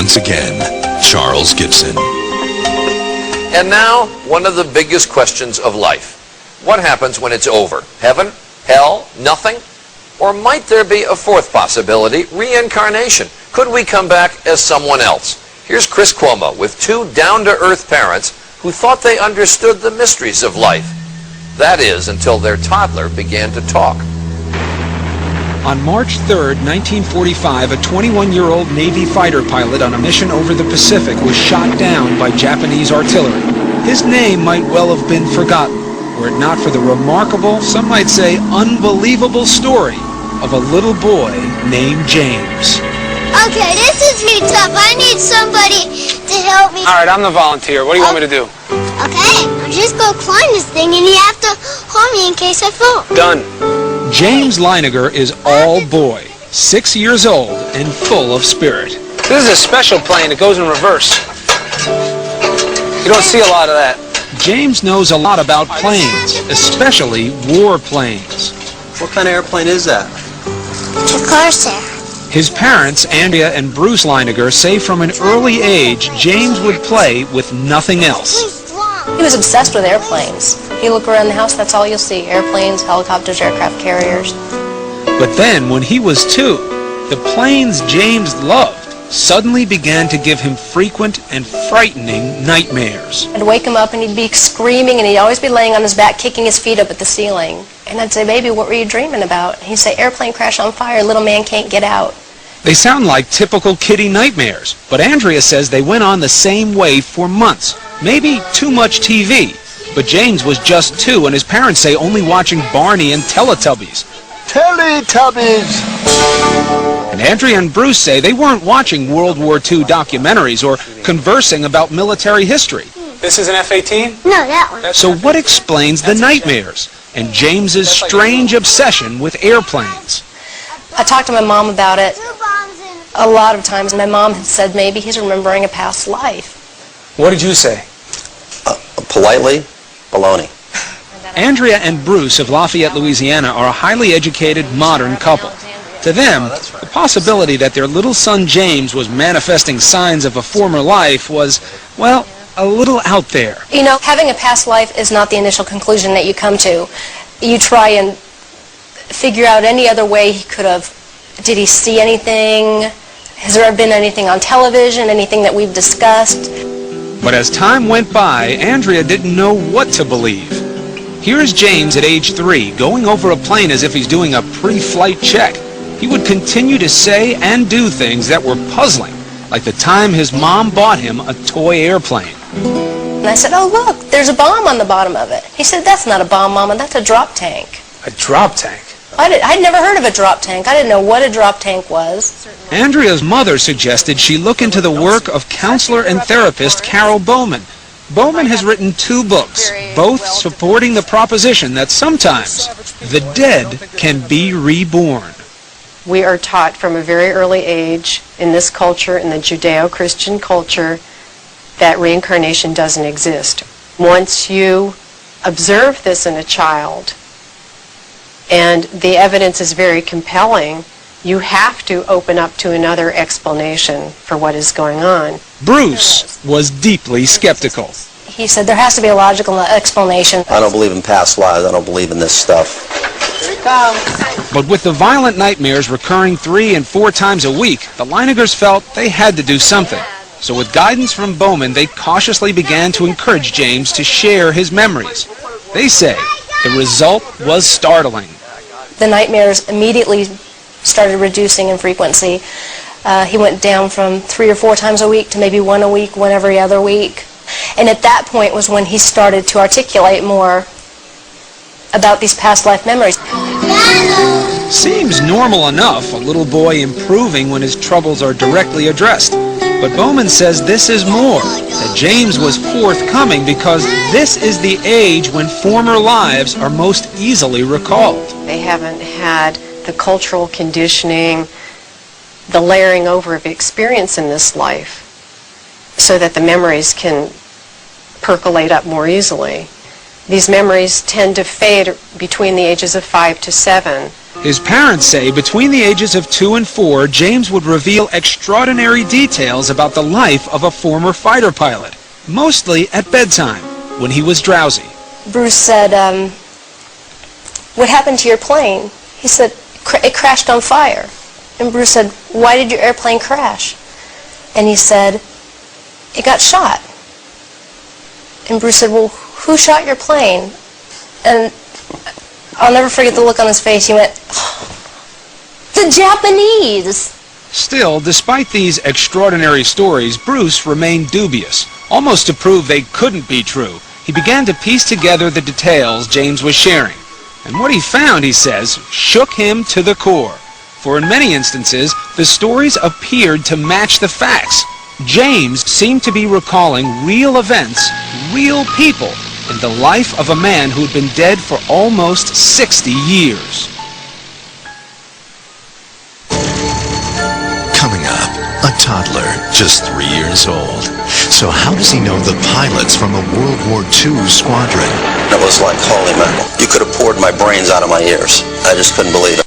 once again, Charles Gibson. And now, one of the biggest questions of life. What happens when it's over? Heaven? Hell? Nothing? Or might there be a fourth possibility, reincarnation? Could we come back as someone else? Here's Chris Cuomo with two down-to-earth parents who thought they understood the mysteries of life. That is, until their toddler began to talk. On March 3rd, 1945, a 21-year-old Navy fighter pilot on a mission over the Pacific was shot down by Japanese artillery. His name might well have been forgotten, were it not for the remarkable, some might say unbelievable story of a little boy named James. Okay, this is really tough. I need somebody to help me. All right, I'm the volunteer. What do you want me to do? Okay, I'll just go climb this thing and you have to hold me in case I fall. Done. James Leiniger is all boy, 6 years old and full of spirit. This is a special plane. It goes in reverse. You don't see a lot of that. James knows a lot about planes, especially war planes. What kind of airplane is that? It's a Corsair. His parents, Andrea and Bruce Leiniger, say from an early age James would play with nothing else. He was obsessed with airplanes. You look around the house, that's all you'll see. Airplanes, helicopters, aircraft carriers. But then, when he was 2, the planes James loved suddenly began to give him frequent and frightening nightmares. I'd wake him up and he'd be screaming and he'd always be laying on his back, kicking his feet up at the ceiling. And I'd say, baby, what were you dreaming about? He'd say, airplane crash on fire, little man can't get out. They sound like typical kiddie nightmares, but Andrea says they went on the same way for months. Maybe too much TV. But James was just 2, and his parents say only watching Barney and Teletubbies. Teletubbies! And Andrea and Bruce say they weren't watching World War II documentaries or conversing about military history. This is an F-18? No, that one. So what explains the nightmares and James's strange obsession with airplanes? I talked to my mom about it a lot of times, and my mom had said maybe he's remembering a past life. What did you say? Politely, baloney. Andrea and Bruce of Lafayette, Louisiana are a highly educated, modern couple. To them, the possibility that their little son James was manifesting signs of a former life was, well, a little out there. You know, having a past life is not the initial conclusion that you come to. You try and figure out any other way he could have. Did he see anything? Has there been anything on television, anything that we've discussed? But as time went by, Andrea didn't know what to believe. Here's James at age 3, going over a plane as if he's doing a pre-flight check. He would continue to say and do things that were puzzling, like the time his mom bought him a toy airplane. And I said, oh, look, there's a bomb on the bottom of it. He said, that's not a bomb, Mama, that's a drop tank. A drop tank? I'd never heard of a drop tank. I didn't know what a drop tank was. Andrea's mother suggested she look into the work of counselor and therapist Carol Bowman. Bowman has written 2 books, both supporting the proposition that sometimes the dead can be reborn. We are taught from a very early age in this culture, in the Judeo-Christian culture, that reincarnation doesn't exist. Once you observe this in a child, and the evidence is very compelling, you have to open up to another explanation for what is going on. Bruce was deeply skeptical. He said there has to be a logical explanation. I don't believe in past lives. I don't believe in this stuff. But with the violent nightmares recurring 3 and 4 times a week, the Leinigers felt they had to do something. So with guidance from Bowman, they cautiously began to encourage James to share his memories. They say the result was startling. The nightmares immediately started reducing in frequency. He went down from 3 or 4 times a week to maybe 1 a week, 1 every other week. And at that point was when he started to articulate more about these past life memories. Seems normal enough, a little boy improving when his troubles are directly addressed. But Bowman says this is more, that James was forthcoming because this is the age when former lives are most easily recalled. They haven't had the cultural conditioning, the layering over of experience in this life, so that the memories can percolate up more easily. These memories tend to fade between the ages of 5 to 7. His parents say between the ages of 2 and 4, James would reveal extraordinary details about the life of a former fighter pilot, mostly at bedtime, when he was drowsy. Bruce said, "What happened to your plane?" He said, "It crashed on fire." And Bruce said, "Why did your airplane crash?" And he said, "It got shot." And Bruce said, "Well, who shot your plane?" And I'll never forget the look on his face. He went, "The Japanese!" Still, despite these extraordinary stories, Bruce remained dubious. Almost to prove they couldn't be true, he began to piece together the details James was sharing. And what he found, he says, shook him to the core. For in many instances, the stories appeared to match the facts. James seemed to be recalling real events, real people, in the life of a man who had been dead for almost 60 years. Coming up, a toddler, just 3 years old. So how does he know the pilots from a World War II squadron? It was like holy mackerel. You could have poured my brains out of my ears. I just couldn't believe it.